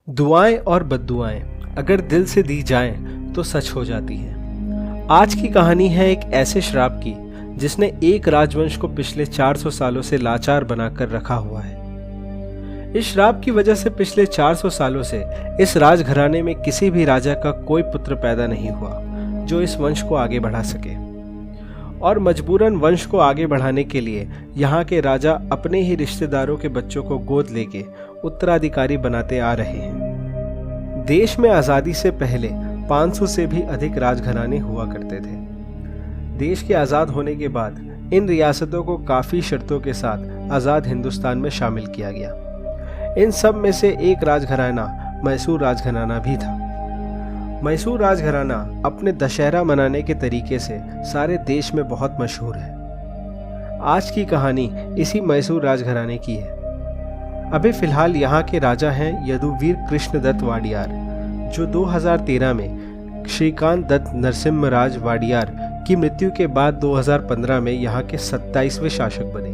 दुआएं और बद्दुआएं अगर दिल से दी जाएं तो सच हो जाती हैं। आज की कहानी है एक ऐसे श्राप की जिसने एक राजवंश को पिछले 400 सालों से लाचार बनाकर रखा हुआ है। इस श्राप की वजह से पिछले 400 सालों से इस राजघराने में किसी भी राजा का कोई पुत्र पैदा नहीं हुआ जो इस वंश को आगे बढ़ा सके, और मजबूरन वंश को आगे बढ़ाने के लिए यहाँ के राजा अपने ही रिश्तेदारों के बच्चों को गोद लेके उत्तराधिकारी बनाते आ रहे हैं। देश में आज़ादी से पहले 500 से भी अधिक राजघराने हुआ करते थे। देश के आज़ाद होने के बाद इन रियासतों को काफ़ी शर्तों के साथ आज़ाद हिंदुस्तान में शामिल किया गया। इन सब में से एक राजघराना मैसूर राजघराना भी था। मैसूर राजघराना अपने दशहरा मनाने के तरीके से सारे देश में बहुत मशहूर है। आज की कहानी इसी मैसूर राजघराने की है। अभी फिलहाल यहाँ के राजा हैं यदुवीर कृष्णदत्त वाडियार, जो 2013 में श्रीकांत दत्त नरसिम्हराज वाडियार की मृत्यु के बाद 2015 में यहाँ के 27वें शासक बने।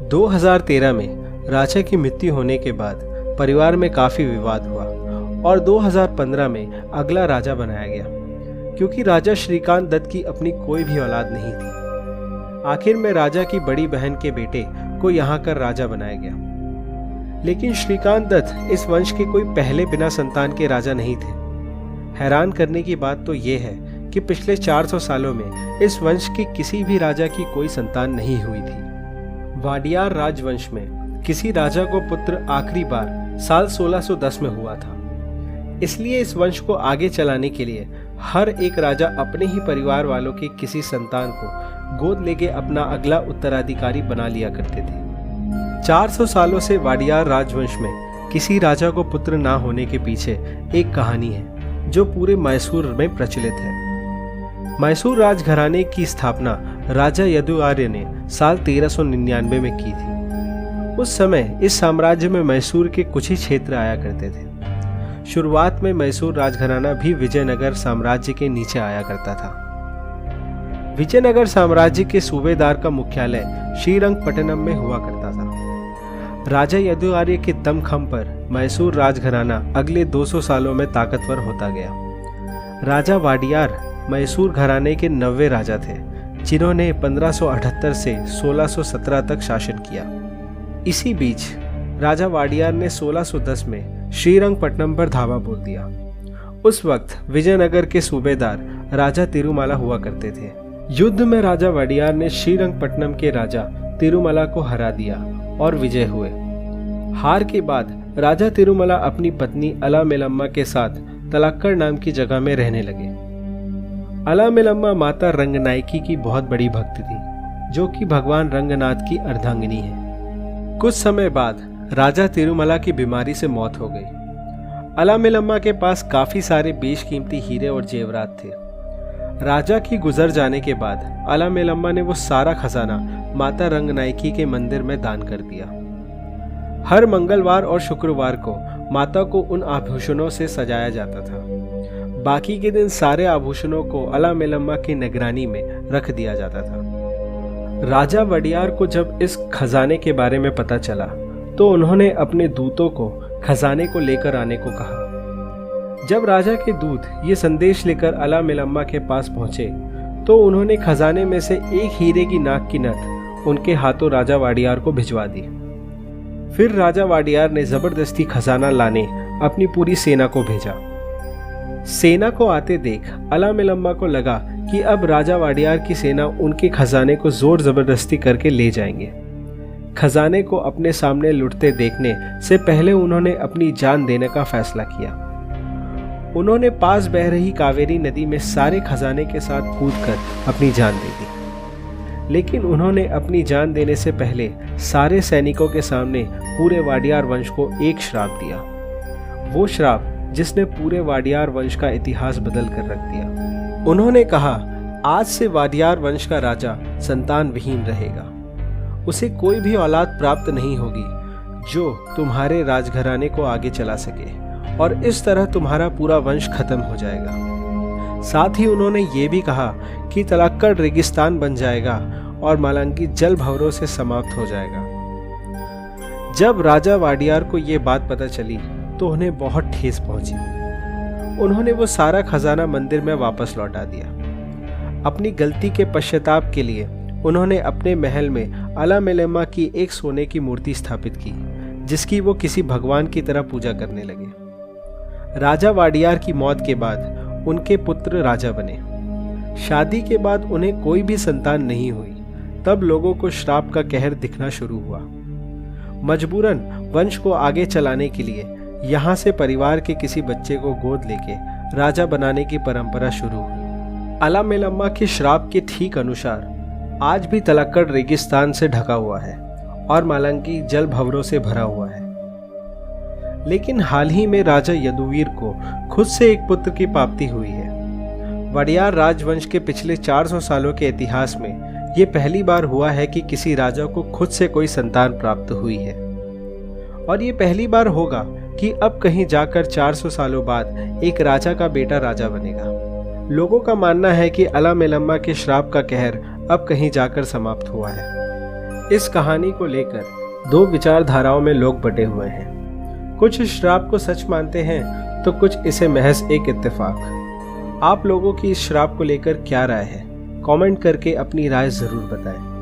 2013 में राजा की मृत्यु होने के बाद परिवार में काफ़ी विवाद हुआ और 2015 में अगला राजा बनाया गया, क्योंकि राजा श्रीकांत दत्त की अपनी कोई भी औलाद नहीं थी। आखिर में राजा की बड़ी बहन के बेटे को यहाँ का राजा बनाया गया। लेकिन श्रीकांत दत्त इस वंश के कोई पहले बिना संतान के राजा नहीं थे। हैरान करने की बात तो ये है कि पिछले 400 सालों में इस वंश के किसी भी राजा की कोई संतान नहीं हुई थी। वाडियार राजवंश में किसी राजा को पुत्र आखिरी बार साल 1610 में हुआ था। इसलिए इस वंश को आगे चलाने के लिए हर एक राजा अपने ही परिवार वालों के किसी संतान को गोद लेके अपना अगला उत्तराधिकारी बना लिया करते थे। 400 सालों से वाडियार राजवंश में किसी राजा को पुत्र ना होने के पीछे एक कहानी है जो पूरे मैसूर में प्रचलित है। मैसूर राजघराने की स्थापना राजा यदुआर्य ने साल 1399 में की थी। उस समय इस साम्राज्य में मैसूर के कुछ ही क्षेत्र आया करते थे। शुरुआत में मैसूर राजघराना भी विजयनगर साम्राज्य के नीचे आया करता था। विजयनगर साम्राज्य के सूबेदार का मुख्यालय श्रीरंगपट्टनम में हुआ करता था। राजा यदुआर्य के दमखम पर मैसूर राजघराना अगले 200 सालों में ताकतवर होता गया। राजा वाडियार मैसूर घराने के 90वें राजा थे, जिन्होंने 1578 से 1617 तक शासन किया। इसी बीच राजा वाडियार ने 1610 में श्रीरंगपट्टनम पर धावा बोल दिया। उस वक्त विजयनगर के सूबेदार राजा तिरुमाला हुआ करते थे। युद्ध में राजा वाडियार ने श्रीरंगपट्टनम के राजा तिरुमला को हरा दिया और विजय हुए। हार के बाद राजा तिरुमला अपनी पत्नी अलामेलम्मा के साथ तलाक्कड़ नाम की जगह में रहने लगे। अलामेलम्मा माता रंगनायकी की बहुत बड़ी भक्त थी, जो कि भगवान रंगनाथ की अर्धांगिनी है। कुछ समय बाद राजा तिरुमला की बीमारी से मौत हो गई। अलामेलम्मा के पास काफी सारे बेशकीमती हीरे और जेवरात थे। राजा की गुजर जाने के बाद अलामेलम्मा ने वो सारा खजाना माता रंगनायकी के मंदिर में दान कर दिया। हर मंगलवार और शुक्रवार को माता को उन आभूषणों से सजाया जाता था। बाकी के दिन सारे आभूषणों को अलामेलम्मा की निगरानी में रख दिया जाता था। राजा वाडियार को जब इस खजाने के बारे में पता चला तो उन्होंने अपने दूतों को खजाने को लेकर आने को कहा। जब राजा के दूत ये संदेश लेकर अलामेलम्मा के पास पहुंचे तो उन्होंने खजाने में से एक हीरे की नाक की नथ उनके हाथों राजा वाडियार को भिजवा दी। फिर राजा वाडियार ने जबरदस्ती खजाना लाने अपनी पूरी सेना को भेजा। सेना को आते देख अलामेलम्मा को लगा कि अब राजा वाडियार की सेना उनके खजाने को जोर जबरदस्ती करके ले जाएंगे। खजाने को अपने सामने लुटते देखने से पहले उन्होंने अपनी जान देने का फैसला किया। उन्होंने पास बह रही कावेरी नदी में सारे खजाने के साथ कूदकर अपनी जान दे दी। लेकिन उन्होंने अपनी जान देने से पहले सारे सैनिकों के सामने पूरे वाडियार वंश को एक श्राप दिया। वो श्राप जिसने पूरे वाडियार वंश का इतिहास बदल कर रख दिया। उन्होंने कहा, आज से वाडियार वंश का राजा संतान विहीन रहेगा। उसे कोई भी औलाद प्राप्त नहीं होगी जो तुम्हारे राजघराने को आगे चला सके, और इस तरह तुम्हारा पूरा वंश खत्म हो जाएगा। साथ ही उन्होंने ये भी कहा कि तलाक्कड़ रेगिस्तान बन जाएगा और मालांकी जल भंवरों से समाप्त हो जाएगा। जब राजा वाडियार को ये बात पता चली तो उन्हें बहुत ठेस पहुंची। उन्होंने वो सारा खजाना मंदिर में वापस लौटा दिया। अपनी गलती के पश्चाताप के लिए उन्होंने अपने महल में अलामेलम्मा की एक सोने की मूर्ति स्थापित की, जिसकी वो किसी भगवान की तरह पूजा करने लगे। राजा वाडियार की मौत के बाद उनके पुत्र राजा बने। शादी के बाद उन्हें कोई भी संतान नहीं हुई। तब लोगों को श्राप का कहर दिखना शुरू हुआ। मजबूरन वंश को आगे चलाने के लिए यहाँ से परिवार के किसी बच्चे को गोद लेके राजा बनाने की परंपरा शुरू हुई। अलामेलम्मा के श्राप के ठीक अनुसार आज भी तलक्कड़ रेगिस्तान से ढका हुआ है और मालंगी जल भंवरों से भरा हुआ है। लेकिन हाल ही में राजा यदुवीर को खुद से एक पुत्र की प्राप्ति हुई है। वडियार राजवंश के पिछले 400 सालों के इतिहास में ये पहली बार हुआ है कि किसी राजा को खुद से कोई संतान प्राप्त हुई है। और ये पहली बार होगा कि अब कहीं जाकर 400 सालों बाद एक राजा का बेटा राजा बनेगा। लोगों का मानना है कि अलामेलम्मा के श्राप का कहर अब कहीं जाकर समाप्त हुआ है। इस कहानी को लेकर दो विचारधाराओं में लोग बटे हुए हैं। कुछ इस श्राप को सच मानते हैं तो कुछ इसे महज एक इत्तेफाक। आप लोगों की इस श्राप को लेकर क्या राय है? कमेंट करके अपनी राय जरूर बताएं।